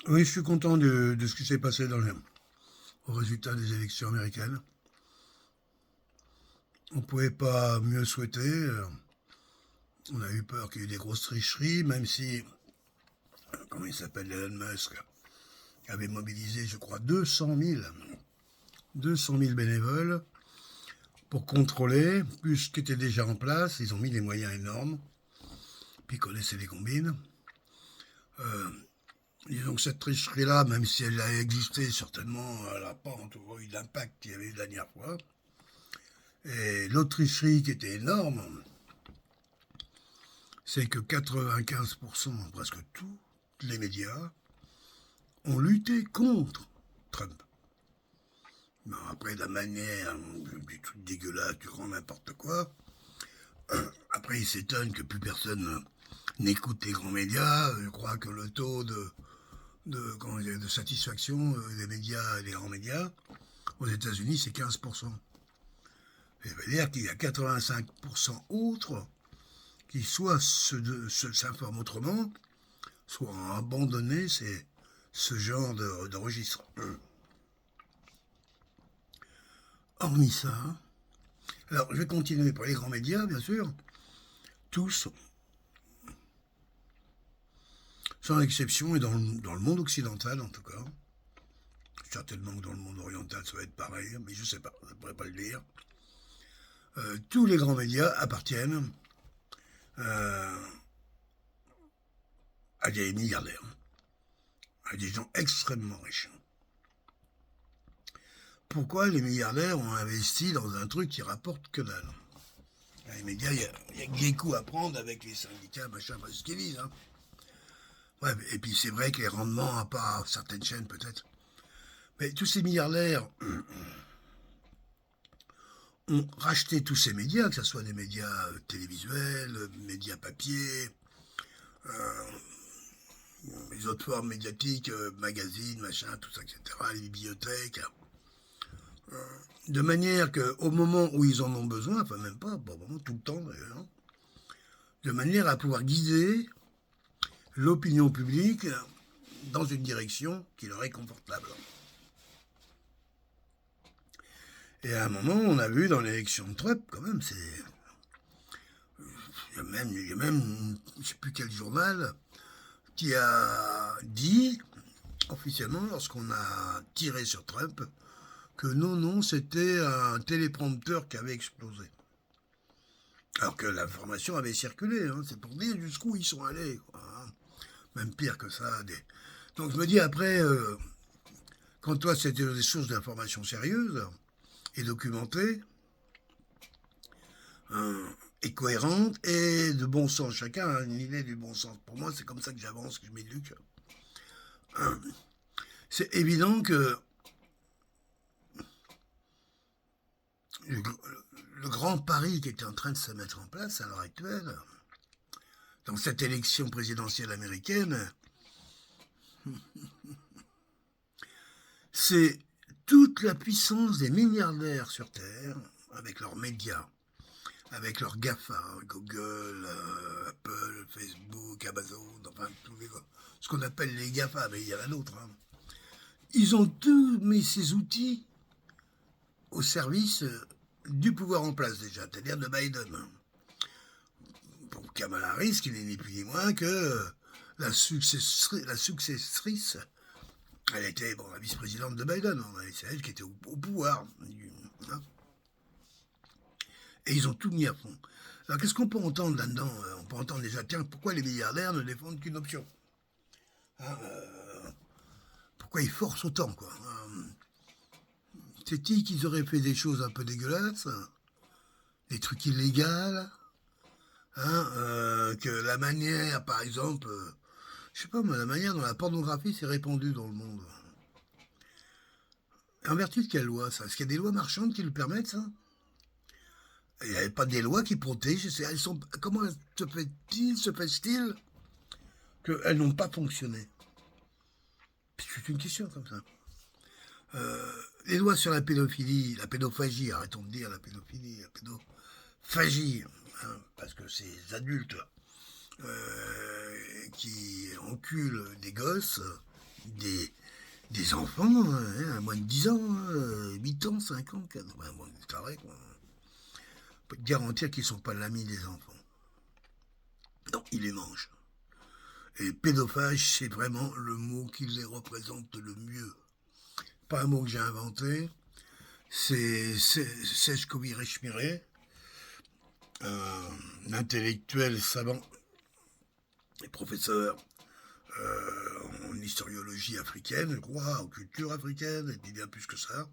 Oui, je suis content de ce qui s'est passé au résultat des élections américaines. On ne pouvait pas mieux souhaiter. On a eu peur qu'il y ait des grosses tricheries, même si, comment il s'appelle, Elon Musk, avait mobilisé, je crois, 200 000 bénévoles pour contrôler, plus ce qui était déjà en place. Ils ont mis des moyens énormes, puis ils connaissaient les combines. Euh, Disons que cette tricherie-là, même si elle a existé, certainement, elle n'a pas en tout cas eu l'impact qu'il y avait eu la dernière fois. Et l'autre tricherie qui était énorme, c'est que 95%, presque tous les médias, ont lutté contre Trump. Bon, après, la manière, du truc dégueulasse, du grand n'importe quoi. Après, ils s'étonnent que plus personne n'écoute les grands médias. Je crois que le taux de satisfaction des médias et des grands médias aux États-Unis, c'est 15%. Ça veut dire qu'il y a 85% autres qui soit s'informent autrement, soit ont abandonné ce genre de registre. Hormis ça, alors je vais continuer pour les grands médias, bien sûr, tous, sans exception, et dans le monde occidental en tout cas, certainement que dans le monde oriental ça va être pareil, mais je sais pas, je ne pourrais pas le dire, tous les grands médias appartiennent euh, à des milliardaires, à des gens extrêmement riches. Pourquoi les milliardaires ont investi dans un truc qui rapporte que dalle? Les médias, il y a des coups à prendre avec les syndicats, machin, pas ce qu'ils disent. Hein. Ouais, et puis c'est vrai que les rendements, à part certaines chaînes peut-être, mais tous ces milliardaires ont racheté tous ces médias, que ce soit des médias télévisuels, médias papier, euh, les autres formes médiatiques, magazines, machin, tout ça, etc., les bibliothèques, de manière qu'au moment où ils en ont besoin, enfin même pas, bon, vraiment tout le temps d'ailleurs, de manière à pouvoir guider l'opinion publique dans une direction qui leur est confortable. Et à un moment, on a vu dans l'élection de Trump, quand même, il y a même, je ne sais plus quel journal, qui a dit officiellement, lorsqu'on a tiré sur Trump, que non, c'était un téléprompteur qui avait explosé. Alors que l'information avait circulé, hein, c'est pour dire jusqu'où ils sont allés. Quoi, hein. Même pire que ça. Donc je me dis après, quand toi c'était des sources d'informations sérieuses et documentées, hein, et cohérentes et de bon sens, chacun a une idée du bon sens. Pour moi, c'est comme ça que j'avance, que je m'éduque. Hein. C'est évident que le, le grand pari qui est en train de se mettre en place à l'heure actuelle, dans cette élection présidentielle américaine, c'est toute la puissance des milliardaires sur Terre, avec leurs médias, avec leurs GAFA, Google, Apple, Facebook, Amazon, enfin ce qu'on appelle les GAFA, mais il y en a d'autres. Hein. Ils ont tous mis ces outils au service du pouvoir en place déjà, c'est-à-dire de Biden. Pour Kamala Harris, qui n'est ni plus ni moins que la successrice. Elle était la vice-présidente de Biden, c'est elle qui était au pouvoir. Hein. Et ils ont tout mis à fond. Alors qu'est-ce qu'on peut entendre là-dedans? On peut entendre déjà, tiens, pourquoi les milliardaires ne défendent qu'une option? Hein, pourquoi ils forcent autant, quoi? C'est-il qu'ils auraient fait des choses un peu dégueulasses, des trucs illégaux, hein, que la manière, par exemple, je sais pas moi, la manière dont la pornographie s'est répandue dans le monde. En vertu de quelle loi, ça? Est-ce qu'il y a des lois marchandes qui le permettent, ça? Il n'y avait pas des lois qui protègent. Comment se fait-il qu'elles n'ont pas fonctionné? C'est une question comme ça. Les lois sur la pédophilie, la pédophagie, arrêtons de dire la pédophilie, la pédophagie, hein, parce que ces adultes qui enculent des gosses, des enfants, à moins de 10 ans, 8 ans, 5 ans, 4 ans, bon, c'est vrai qu'on peut te garantir qu'ils ne sont pas l'ami des enfants. Non, ils les mangent. Et pédophage, c'est vraiment le mot qui les représente le mieux. Pas un mot que j'ai inventé, c'est Serge Rechmiré, un intellectuel savant et professeur en historiologie africaine, je crois, en culture africaine, et puis bien plus que ça.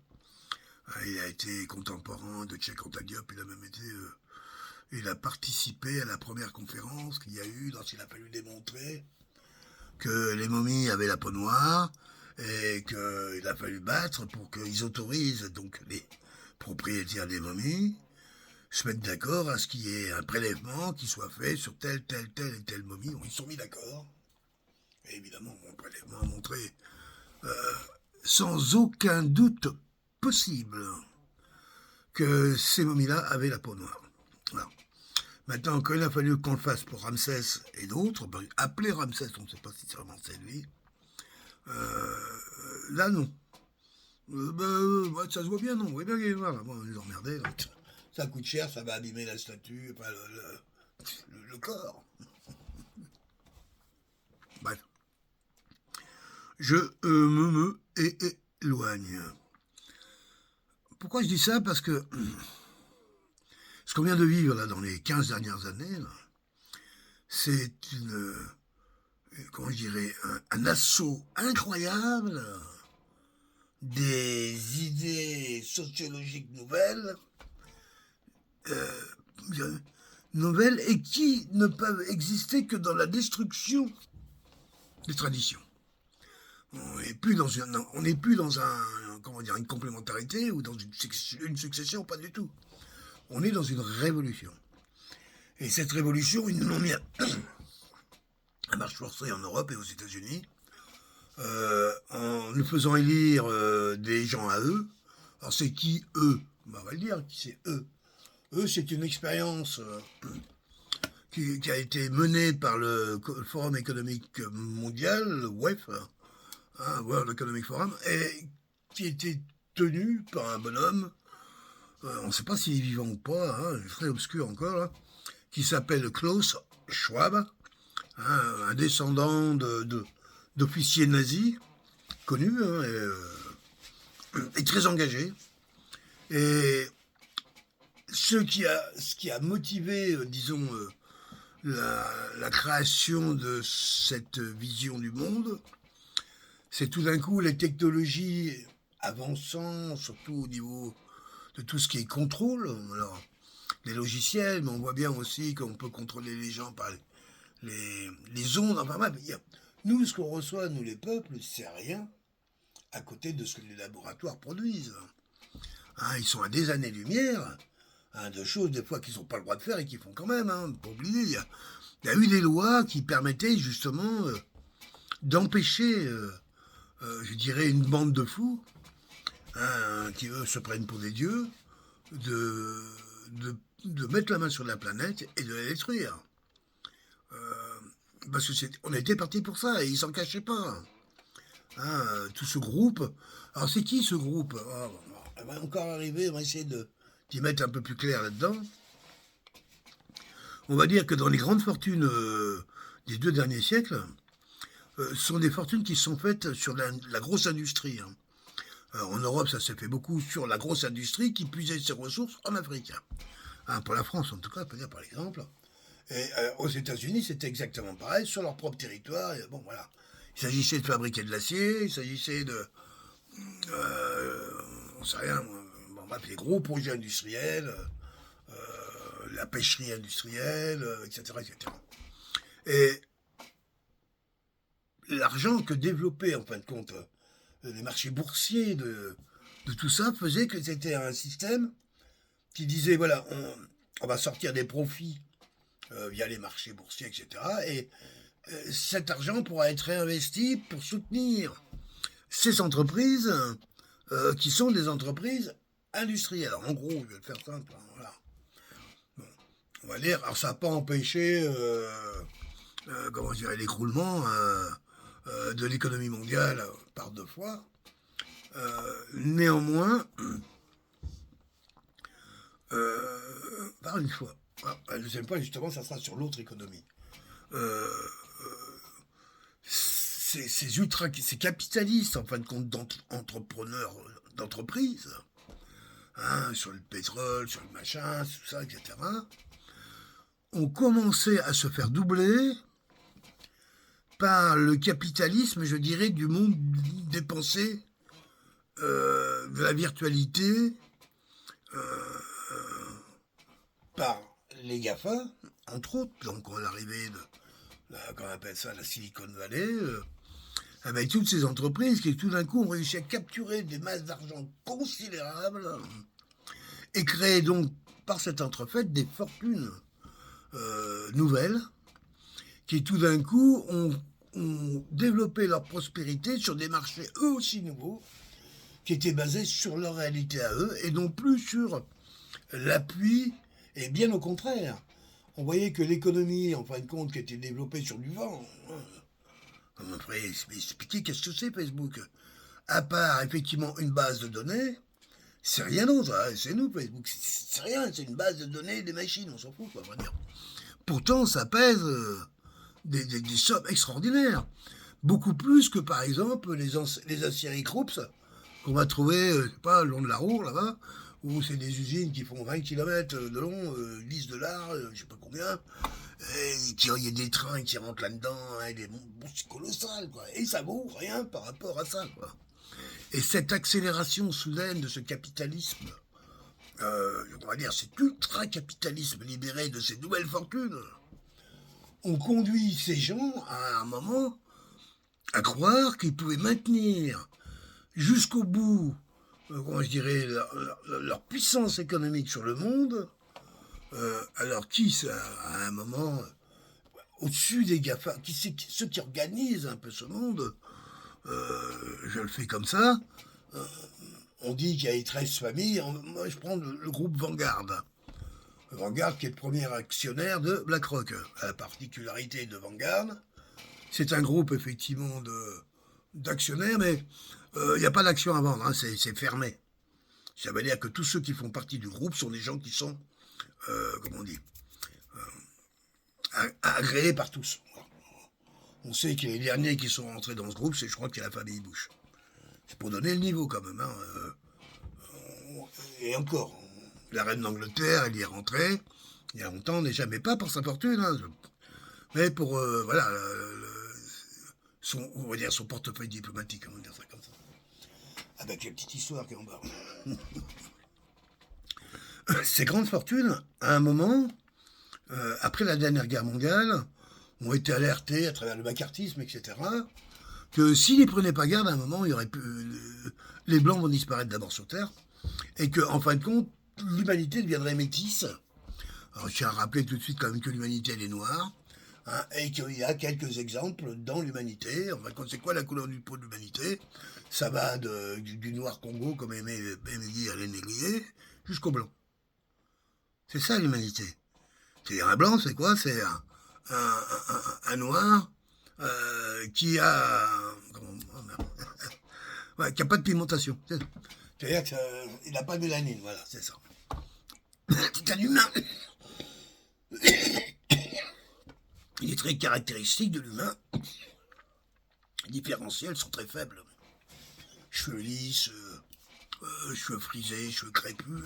Il a été contemporain de Cheikh Anta Diop, il a participé à la première conférence qu'il y a eu, dont il a fallu démontrer que les momies avaient la peau noire, et qu'il a fallu battre pour qu'ils autorisent donc les propriétaires des momies se mettre d'accord à ce qu'il y ait un prélèvement qui soit fait sur telle et telle momie. Bon, ils sont mis d'accord. Et évidemment, mon prélèvement a montré sans aucun doute possible que ces momies-là avaient la peau noire. Voilà. Maintenant, quand il a fallu qu'on le fasse pour Ramsès et d'autres, appeler Ramsès, on ne sait pas si c'est vraiment c'est lui, là non. Ça se voit bien, non. Oui, bien, voilà. Bon, on les emmerdait. Donc, ça coûte cher, ça va abîmer la statue, enfin, le corps. Bref. Je me éloigne. Pourquoi je dis ça? Parce que ce qu'on vient de vivre là dans les 15 dernières années, là, c'est comment je dirais, un assaut incroyable des idées sociologiques nouvelles, et qui ne peuvent exister que dans la destruction des traditions. On n'est plus dans une complémentarité ou dans une succession, pas du tout. On est dans une révolution. Et cette révolution, ils nous l'ont mis à marche forcée en Europe et aux États-Unis, en nous faisant élire des gens à eux. Alors c'est qui eux? On va le dire, qui c'est eux? Eux, c'est une expérience qui a été menée par le Forum économique mondial, le WEF, World Economic Forum, et qui était tenue par un bonhomme, on ne sait pas s'il est vivant ou pas, très obscur encore, là, qui s'appelle Klaus Schwab, un descendant d'officiers nazis, connu, et très engagé. Et ce qui a motivé, disons, la création de cette vision du monde, c'est tout d'un coup les technologies avançant, surtout au niveau de tout ce qui est contrôle. Alors, les logiciels, mais on voit bien aussi qu'on peut contrôler les gens par les ondes. Enfin bref, nous, ce qu'on reçoit, nous les peuples, c'est rien à côté de ce que les laboratoires produisent. Ils sont à des années-lumière de choses des fois qu'ils n'ont pas le droit de faire et qu'ils font quand même. Pas oublier, il y a eu des lois qui permettaient justement d'empêcher, je dirais, une bande de fous qui eux se prennent pour des dieux de mettre la main sur la planète et de la détruire. Parce que on était parti pour ça et ils s'en cachaient pas. Tout ce groupe. Alors c'est qui ce groupe? On va encore arriver, on va essayer d'y mettre un peu plus clair là-dedans. On va dire que dans les grandes fortunes des 2 derniers siècles, sont des fortunes qui sont faites sur la grosse industrie. Alors, en Europe, ça s'est fait beaucoup sur la grosse industrie qui puisait ses ressources en Afrique. Pour la France, en tout cas, on peut dire par exemple. Et aux États-Unis, c'était exactement pareil, sur leur propre territoire. Et, bon, voilà. Il s'agissait de fabriquer de l'acier, il s'agissait de... on sait rien, bon, bref, les gros projets industriels, la pêcherie industrielle, etc., etc. Et l'argent que développaient, en fin de compte, les marchés boursiers de tout ça faisait que c'était un système qui disait, voilà, on va sortir des profits via les marchés boursiers, etc. Et cet argent pourra être réinvesti pour soutenir ces entreprises qui sont des entreprises industrielles. Alors, en gros, je vais le faire simple, voilà. Bon, on va dire, alors ça n'a pas empêché comment je dirais, l'écroulement de l'économie mondiale par 2 fois. Néanmoins, par une fois. Le deuxième point, justement, ça sera sur l'autre économie. Euh, ces capitalistes, en fin de compte, entrepreneurs d'entreprise, hein, sur le pétrole, sur le machin, tout ça, etc., ont commencé à se faire doubler par le capitalisme, je dirais, du monde des pensées, de la virtualité, par les GAFA, entre autres, donc l'arrivée de, qu'on appelle ça la Silicon Valley, avec toutes ces entreprises qui tout d'un coup ont réussi à capturer des masses d'argent considérables et créer donc par cet entrefait des fortunes nouvelles qui tout d'un coup ont développé leur prospérité sur des marchés eux aussi nouveaux qui étaient basés sur leur réalité à eux et non plus sur l'appui, et bien au contraire. On voyait que l'économie, en fin de compte, qui était développée sur du vent, on me ferait expliquer qu'est-ce que c'est Facebook. À part effectivement une base de données, c'est rien d'autre. Hein. C'est nous, Facebook. C'est rien, c'est une base de données des machines, on s'en fout, quoi, on va dire. Pourtant, ça pèse des sommes extraordinaires. Beaucoup plus que, par exemple, les aciéries Krups qu'on va trouver, je sais pas, le long de la Roue, là-bas, où c'est des usines qui font 20 km de long, 10 de large, je sais pas combien, et il y a des trains qui rentrent là-dedans, hein, c'est colossal, quoi. Et ça vaut rien par rapport à ça, quoi. Et cette accélération soudaine de ce capitalisme, on va dire cet ultra-capitalisme libéré de ces nouvelles fortunes, ont conduit ces gens, à un moment, à croire qu'ils pouvaient maintenir jusqu'au bout, comment je dirais, leur puissance économique sur le monde, alors à un moment, au-dessus des GAFA, ceux qui organisent un peu ce monde, je le fais comme ça, on dit qu'il y a 13 familles, moi je prends le groupe Vanguard. Vanguard qui est le premier actionnaire de BlackRock. La particularité de Vanguard, c'est un groupe effectivement d'actionnaires, mais il n'y a pas d'action à vendre, hein, c'est fermé. Ça veut dire que tous ceux qui font partie du groupe sont des gens qui sont, comment on dit, agréés par tous. On sait que les derniers qui sont rentrés dans ce groupe, je crois que c'est la famille Bush. C'est pour donner le niveau quand même. Hein. Et encore, la reine d'Angleterre, elle y est rentrée. Il y a longtemps, on n'est jamais pas pour sa fortune. Hein. Mais pour, voilà, on va dire son portefeuille diplomatique, on va dire ça comme ça. Avec les petites histoires qui en bas. Ces grandes fortunes, à un moment, après la dernière guerre mondiale, ont été alertées à travers le macartisme, etc., que s'ils ne prenaient pas garde, à un moment, il y aurait les Blancs vont disparaître d'abord sur Terre, et que, en fin de compte, l'humanité deviendrait métisse. Alors, je tiens à rappeler tout de suite quand même que l'humanité, elle est noire, hein, et qu'il y a quelques exemples dans l'humanité. En fin de compte, c'est quoi la couleur du peau de l'humanité? Ça va du noir Congo, comme aimait dire les négriers, jusqu'au blanc. C'est ça l'humanité. C'est un blanc, c'est quoi? C'est un noir qui a ouais, qui a pas de pigmentation. C'est-à-dire qu'il n'a pas de mélanine, voilà, c'est ça. C'est un humain. Il est très caractéristique de l'humain. Les différentiels sont très faibles. Cheveux lisses, cheveux frisés, cheveux crépus.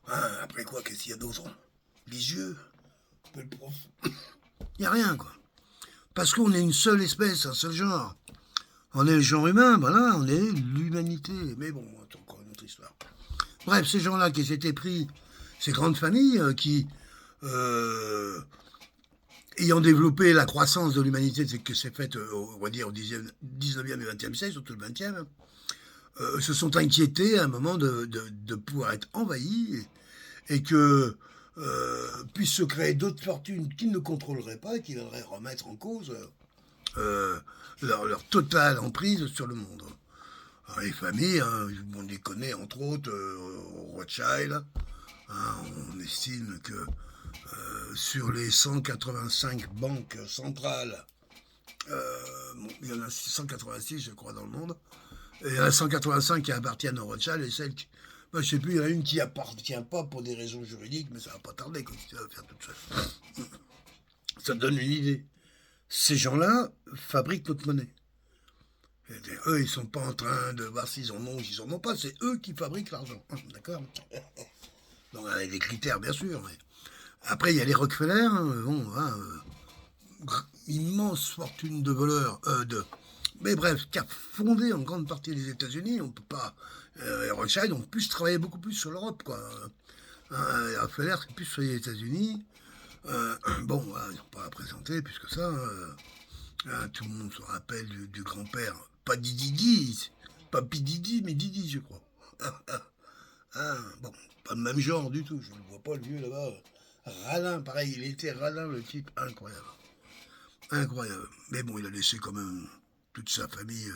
Hein, après quoi, qu'est-ce qu'il y a d'autre? Les yeux, un peu le prof. Il n'y a rien, quoi. Parce qu'on est une seule espèce, un seul genre. On est le genre humain, voilà, on est l'humanité. Mais bon, c'est encore une autre histoire. Bref, ces gens-là qui s'étaient pris, ces grandes familles qui, ayant développé la croissance de l'humanité que s'est faite, on va dire, au 19e et 20e siècle, surtout le 20e, se sont inquiétés à un moment de pouvoir être envahis et que puissent se créer d'autres fortunes qu'ils ne contrôleraient pas et qui viendraient remettre en cause leur totale emprise sur le monde. Alors, les familles, hein, on les connaît entre autres Rothschild. Hein, on estime que sur les 185 banques centrales, il y en a 186, je crois, dans le monde. Et il y en a 185 qui appartiennent au Rothschild et celles qui... je sais plus, il y en a une qui appartient pas pour des raisons juridiques, mais ça va pas tarder quand tu vas faire toute seule. Ça te donne une idée. Ces gens-là fabriquent notre monnaie. Eux, ils sont pas en train de voir s'ils en ont ou s'ils en ont pas. C'est eux qui fabriquent l'argent. D'accord. Donc, avec des critères, bien sûr. Mais... Après, il y a les Rockefeller. Immense fortune de voleurs. Mais bref, qui a fondé en grande partie les États-Unis. On peut pas... les Rothschild ont plus travaillé beaucoup plus sur l'Europe, quoi. Les Rockefeller, c'est plus sur les États-Unis. Ils n'ont pas à présenter plus que ça. Tout le monde se rappelle du grand-père, pas Didi, pas Pididi, mais Didi, je crois. Pas le même genre du tout, je ne le vois pas, le vieux là-bas. Radin, pareil, il était radin, le type, incroyable. Incroyable. Mais bon, il a laissé quand même toute sa famille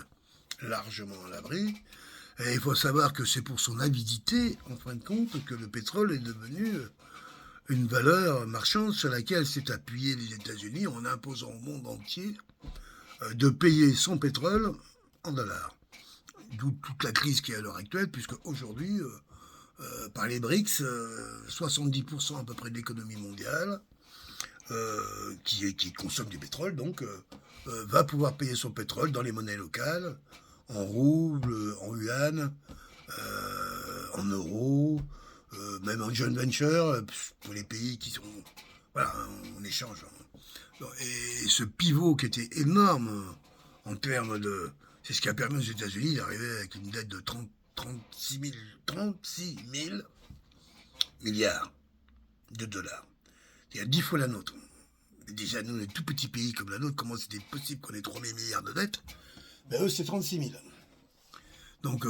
largement à l'abri. Et il faut savoir que c'est pour son avidité, en fin de compte, que le pétrole est devenu une valeur marchande sur laquelle s'est appuyé les États-Unis en imposant au monde entier de payer son pétrole en dollars. D'où toute la crise qui est à l'heure actuelle, puisque aujourd'hui, par les BRICS, 70% à peu près de l'économie mondiale, qui consomme du pétrole, donc, va pouvoir payer son pétrole dans les monnaies locales, en roubles, en yuan, en euros, même en joint venture, pour les pays qui sont... Voilà, en échange. Et ce pivot qui était énorme en termes de... C'est ce qui a permis aux États-Unis d'arriver avec une dette de 36 000 milliards de dollars. C'est-à-dire 10 fois la nôtre. Déjà, nous, les tout petits pays comme la nôtre, comment c'était possible qu'on ait 3 000 milliards de dettes? Eux, c'est 36 000. Donc,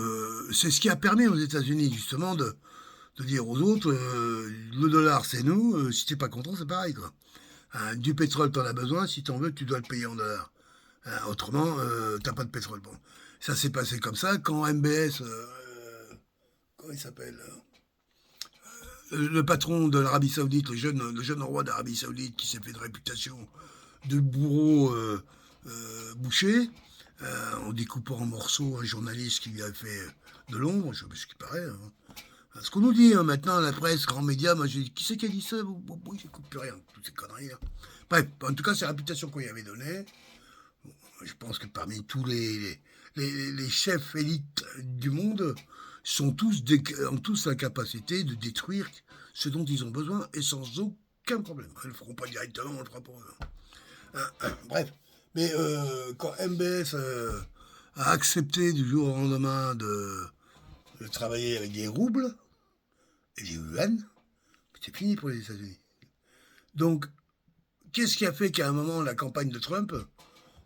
c'est ce qui a permis aux États-Unis, justement, de dire aux autres, le dollar, c'est nous, si t'es pas content, c'est pareil, quoi. Du pétrole, t'en as besoin, si t'en veux, tu dois le payer en dollars. Autrement, t'as pas de pétrole. Bon, ça s'est passé comme ça. Quand MBS, comment il s'appelle le patron de l'Arabie Saoudite, le jeune roi d'Arabie Saoudite qui s'est fait de réputation de bourreau boucher, en découpant en morceaux un journaliste qui lui a fait de l'ombre, je sais pas ce qui paraît. Ce qu'on nous dit maintenant, la presse, grands médias, moi j'ai dit, qui c'est qui a dit ça? J'écoute plus rien, toutes ces conneries là. Bref, en tout cas, c'est la réputation qu'on y avait donnée. Bon, je pense que parmi tous les chefs élites du monde, ont tous la capacité de détruire ce dont ils ont besoin et sans aucun problème. Ils ne le feront pas directement, on le fera pour eux. Bref, mais quand MBS a accepté du jour au lendemain de travailler avec des roubles et des yuan, c'est fini pour les États-Unis. Donc, qu'est-ce qui a fait qu'à un moment, la campagne de Trump,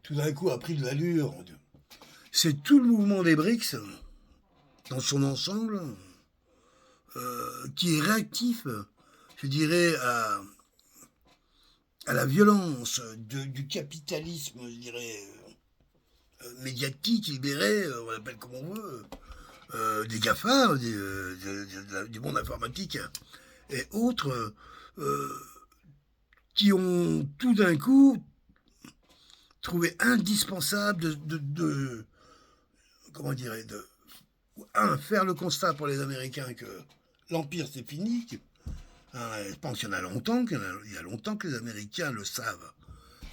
tout d'un coup, a pris de l'allure? C'est tout le mouvement des BRICS, dans son ensemble, qui est réactif, je dirais, à la violence du capitalisme, je dirais, médiatique, libéré, on l'appelle comme on veut, des GAFA, du monde informatique et autres, qui ont tout d'un coup trouvé indispensable comment dirais, faire le constat pour les Américains que l'Empire c'est fini. Je pense qu'il y en a longtemps, il y a longtemps que les Américains le savent.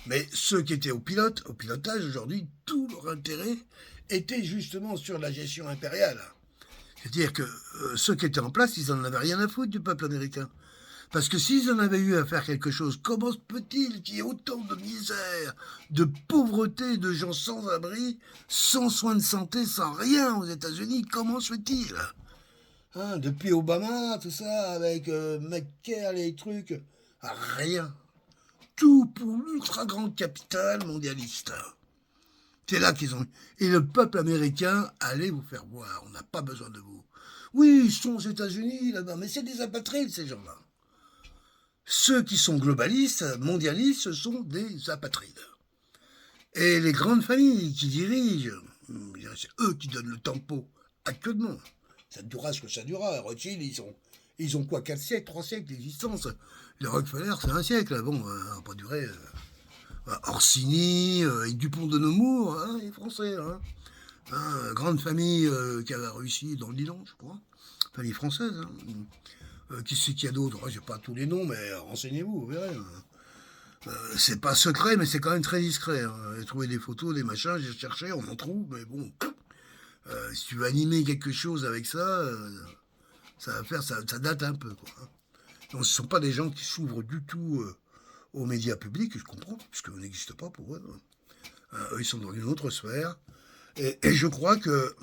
Mais ceux qui étaient au pilotage aujourd'hui, tout leur intérêt était justement sur la gestion impériale. C'est-à-dire que ceux qui étaient en place, ils n'en avaient rien à foutre du peuple américain. Parce que s'ils en avaient eu à faire quelque chose, comment se peut-il qu'il y ait autant de misère, de pauvreté, de gens sans abri, sans soins de santé, sans rien aux États-Unis? Comment se fait-il? Depuis Obama, tout ça, avec McCain, les trucs, rien. Tout pour l'ultra grande capitale mondialiste. C'est là qu'ils ont... Et le peuple américain, allez vous faire voir, on n'a pas besoin de vous. Oui, ils sont aux États-Unis, là-bas, mais c'est des apatrides, ces gens-là. Ceux qui sont globalistes, mondialistes, ce sont des apatrides. Et les grandes familles qui dirigent, c'est eux qui donnent le tempo actuellement. Ça durera ce que ça durera. Rothschild, Ils ont quoi, 4 siècles, 3 siècles d'existence. Les Rockefeller, c'est un siècle. Bon, ça n'a pas duré. Orsini, et Dupont de Nemours, hein, les Français. Hein. Grande famille qui a réussi dans le Lilan, je crois. Famille française. Hein. Qui c'est qu'il y a d'autres? Je n'ai pas tous les noms, mais renseignez-vous, vous verrez. C'est pas secret, mais c'est quand même très discret. Hein. J'ai trouvé des photos, des machins, j'ai cherché, on en trouve, mais bon. Si tu veux animer quelque chose avec ça, ça va faire, ça date un peu. Quoi. Donc, ce ne sont pas des gens qui s'ouvrent du tout aux médias publics, je comprends, puisqu'on n'existe pas pour eux. Eux, ils sont dans une autre sphère. Et je crois que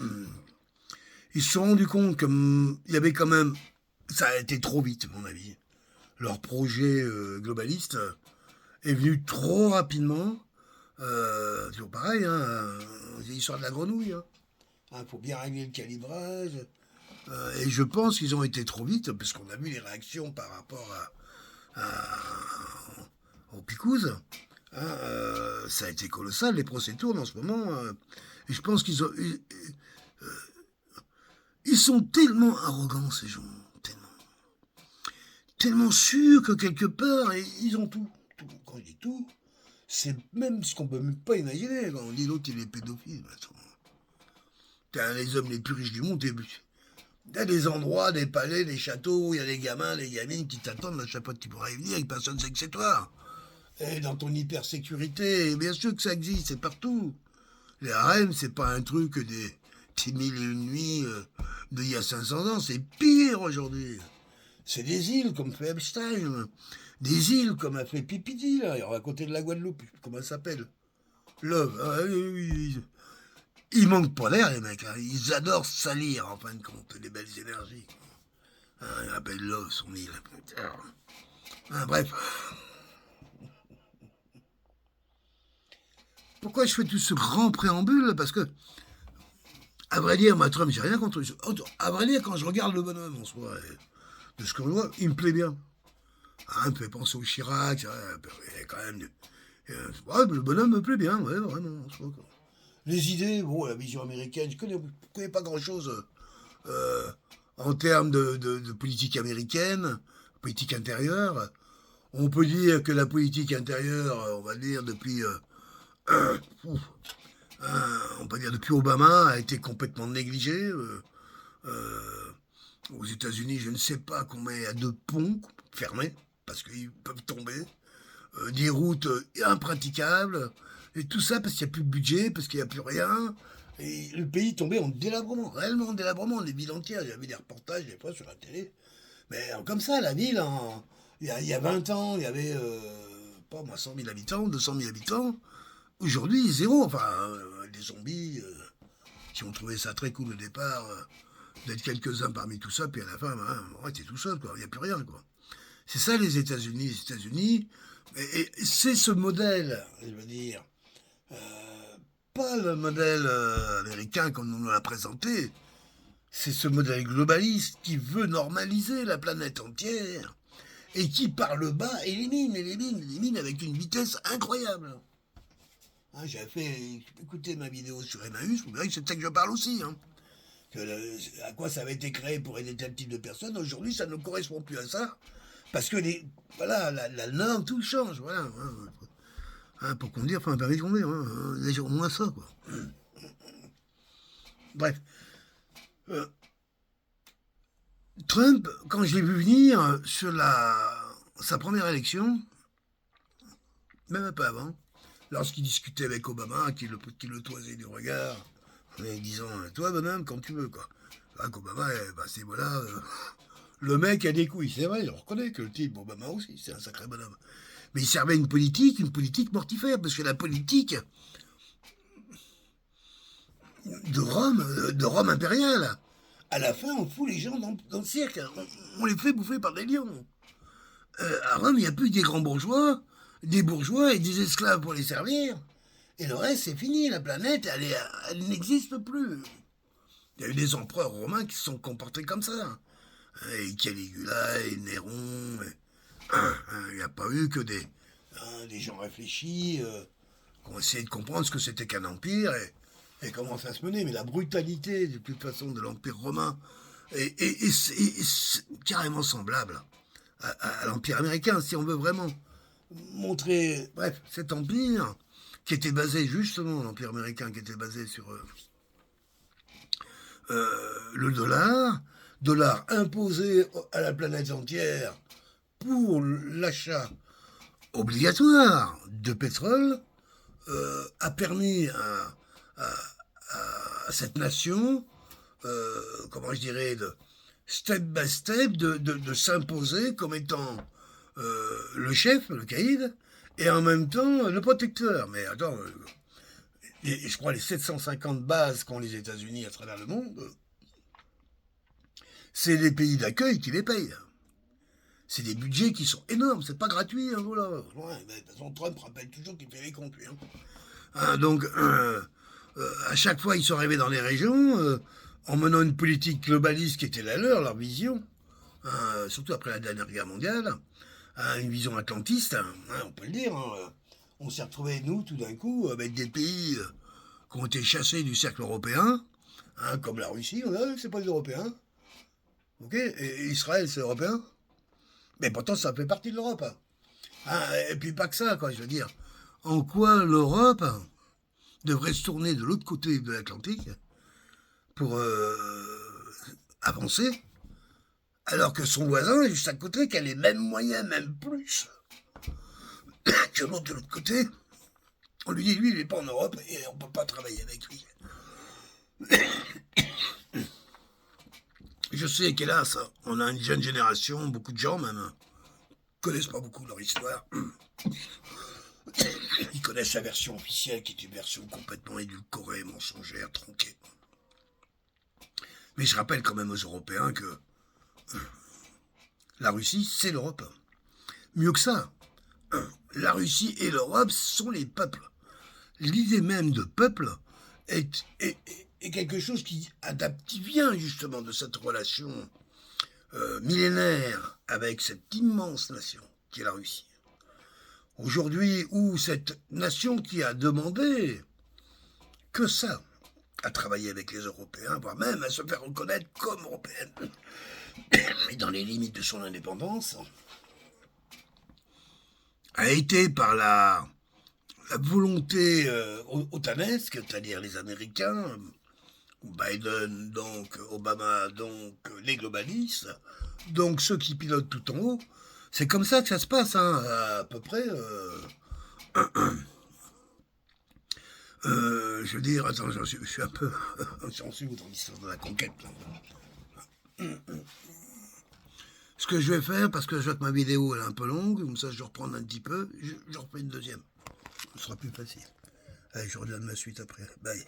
ils se sont rendus compte qu'il y avait quand même... Ça a été trop vite, à mon avis. Leur projet globaliste est venu trop rapidement. Toujours pareil, hein, c'est l'histoire de la grenouille. Il faut bien régler le calibrage. Et je pense qu'ils ont été trop vite, parce qu'on a vu les réactions par rapport aux picouzes. Ça a été colossal, les procès tournent en ce moment. Et je pense qu'ils ont... Ils sont tellement arrogants, ces gens. Tellement sûrs que quelque part, ils ont tout. Quand je dis tout, c'est même ce qu'on peut même pas imaginer. Quand on dit l'autre, il est pédophile. T'as les hommes les plus riches du monde. Il y a des endroits, des palais, des châteaux, il y a des gamins, des gamines qui t'attendent à chaque fois que tu pourras y venir et que personne ne sait que c'est toi. Et dans ton hypersécurité, bien sûr que ça existe, c'est partout. Les harems, c'est pas un truc des 10 001 nuits d'il y a 500 ans, c'est pire aujourd'hui. C'est des îles comme fait Epstein, des îles comme a fait Pipidi, là, à côté de la Guadeloupe, comment elle s'appelle? Love. Ils manquent pas d'air, les mecs. Hein. Ils adorent salir, en fin de compte, les belles énergies. Ils appellent Love son île. Bref. Pourquoi je fais tout ce grand préambule? Parce que, à vrai dire, ma Trump, j'ai rien contre lui. À vrai dire, quand je regarde le bonhomme en soi, de ce que je vois, il me plaît bien. Il me fait penser au Chirac, il y a quand même... le bonhomme me plaît bien, ouais, vraiment, en soi, quoi. Les idées, bon, la vision américaine, je connais pas grand-chose en termes de politique américaine, politique intérieure. On peut dire que la politique intérieure, on va dire depuis... on peut dire depuis Obama, a été complètement négligée. Aux États-Unis, je ne sais pas combien il y a de ponts fermés, parce qu'ils peuvent tomber. Des routes impraticables. Et tout ça parce qu'il n'y a plus de budget, parce qu'il n'y a plus rien. Et le pays tombait en délabrement, réellement en délabrement, les villes entières. J'avais des reportages des fois sur la télé. Mais comme ça, la ville, il y a 20 ans, il y avait, pas moi, 100 000 habitants, 200 000 habitants. Aujourd'hui, zéro. Enfin, des zombies qui ont trouvé ça très cool au départ, d'être quelques-uns parmi tout ça, puis à la fin, t'es tout seul, quoi. Il n'y a plus rien, quoi. C'est ça les États-Unis. Les États-Unis, et c'est ce modèle, je veux dire, pas le modèle américain comme on nous l'a présenté, c'est ce modèle globaliste qui veut normaliser la planète entière et qui, par le bas, élimine avec une vitesse incroyable. J'avais fait écouter ma vidéo sur Emmaüs, vous verrez que c'est de ça que je parle aussi. À quoi ça avait été créé pour aider tel type de personnes, aujourd'hui ça ne correspond plus à ça. Parce que la norme, tout change, voilà. Pour conduire, enfin, un permis de conduire, déjà au moins ça, quoi. Bref. Trump, quand je l'ai vu venir sur sa première élection, même un peu avant, lorsqu'il discutait avec Obama, qui le toisait du regard, en disant, toi, bonhomme, quand tu veux, quoi. Qu'Obama, c'est voilà... le mec a des couilles, c'est vrai, on reconnaît que le type Obama aussi, c'est un sacré bonhomme. Mais il servait une politique mortifère, parce que la politique de Rome impériale, à la fin, on fout les gens dans le cirque, on les fait bouffer par des lions. À Rome, il n'y a plus que des grands bourgeois, des bourgeois et des esclaves pour les servir, et le reste, c'est fini, la planète, elle n'existe plus. Il y a eu des empereurs romains qui se sont comportés comme ça. Et Caligula, et Néron, il n'y a pas eu que des gens réfléchis qui ont essayé de comprendre ce que c'était qu'un empire et comment ça se menait. Mais la brutalité, de toute façon, de l'Empire romain c'est carrément semblable à l'Empire américain, si on veut vraiment montrer, bref, cet empire qui était basé justement, l'Empire américain qui était basé sur le dollar imposé à la planète entière pour l'achat obligatoire de pétrole, a permis à cette nation, comment je dirais, step by step, de s'imposer comme étant le chef, le caïd, et en même temps le protecteur. Mais attends, je crois les 750 bases qu'ont les États-Unis à travers le monde, c'est les pays d'accueil qui les payent. C'est des budgets qui sont énormes, c'est pas gratuit, hein, voilà. Ouais, de toute façon, Trump rappelle toujours qu'il fait les comptes, lui. Donc, à chaque fois, ils sont arrivés dans les régions, en menant une politique globaliste qui était la leur vision, surtout après la dernière guerre mondiale, une vision atlantiste, on peut le dire. On s'est retrouvés, nous, tout d'un coup, avec des pays qui ont été chassés du cercle européen, comme la Russie, c'est pas les Européens. Ok, et Israël, c'est européen. Mais pourtant, ça fait partie de l'Europe. Et puis pas que ça, quoi, je veux dire. En quoi l'Europe devrait se tourner de l'autre côté de l'Atlantique pour avancer, alors que son voisin est juste à côté, qui a les mêmes moyens, même plus, que l'autre de l'autre côté. On lui dit, lui, il n'est pas en Europe et on ne peut pas travailler avec lui. Je sais qu'hélas, on a une jeune génération, beaucoup de gens même, connaissent pas beaucoup leur histoire. Ils connaissent la version officielle qui est une version complètement édulcorée, mensongère, tronquée. Mais je rappelle quand même aux Européens que la Russie, c'est l'Europe. Mieux que ça, la Russie et l'Europe sont les peuples. L'idée même de peuple est quelque chose qui vient justement de cette relation millénaire avec cette immense nation qui est la Russie. Aujourd'hui, où cette nation qui a demandé que ça, à travailler avec les Européens, voire même à se faire reconnaître comme européenne, mais dans les limites de son indépendance, a été par la volonté otanesque, c'est-à-dire les Américains, Biden, donc Obama, donc les globalistes, donc ceux qui pilotent tout en haut. C'est comme ça que ça se passe, à peu près. Je veux dire, attends, je suis un peu... J'en suis dans l'histoire de la conquête, là. Ce que je vais faire, parce que je vois que ma vidéo elle est un peu longue, comme ça je vais reprendre un petit peu, je refais une deuxième. Ce sera plus facile. Allez, je redonne la suite après. Bye.